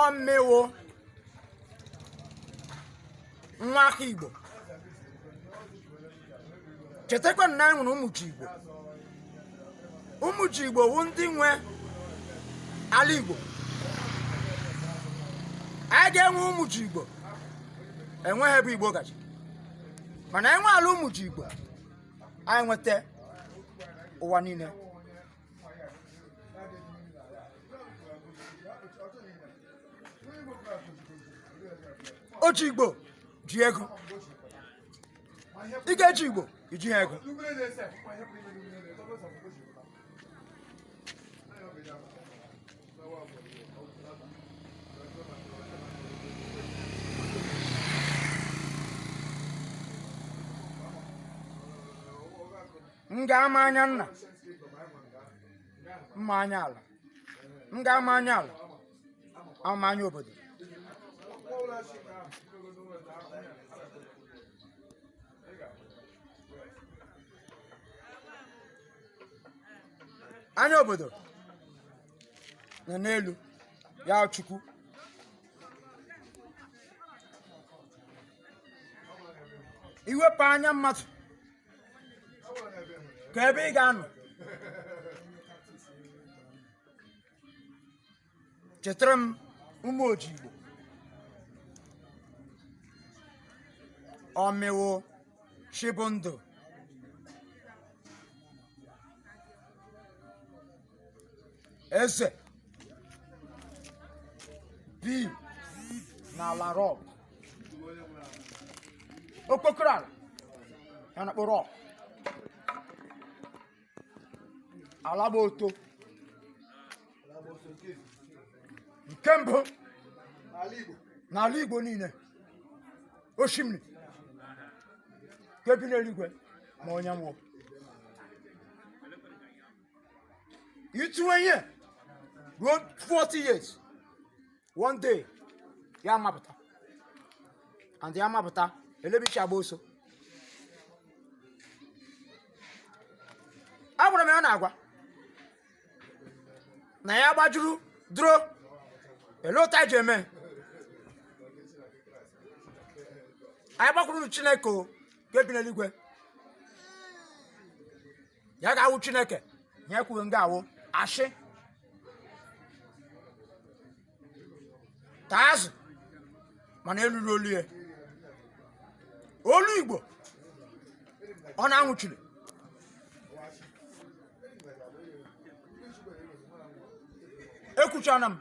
ọmịwụ nwa aka Igbo. Chetakwa na anyị nwere ụmụ Igbo. Ụmụ Igbo bụ ndị nwe ala Igbo. Anyị ga-enwe ụmụ Igbo enweghị ebe Igbo gaji, mana enwe ala ụmụ Igbo anyị nweta ụwa niile. Oji Igbo ji ego, ị ga-eji Igbo iji ha ego. M ga-ama anya nna, mma anya ala. M ga-ama anya ala, ama anya obodo. Anya obodo nọ n'elu ya Chukwu. Iwepụ anya mmadụ ka ebe ị ga-anọ. Chetara m ụmụ Oji Igbo, ọmịwụ Chibundu, eze bi n'ala rọk, okpokoro ala ya na-akpọ rọk, ala bụ oto nke mbụ n'ala Igbo niile. Osimiri nke bi n'eluigwe ma onye nwụọ ịtụnye ihe ruo 40 years, one day ya mapụta, and ya mapụta elebichi agba oso. Agwara m ya na-agwa na ya gbajuru duro ele ụta eji eme. Anyị gbakwuru Chineke nke bi n'eluigwe, ya ga-awụ Chineke, ya ekwughị nga awụ ashị taa azụ mana eluru olu ya. Olu Igbo ọ na-anwụchiri. Ekwuchana m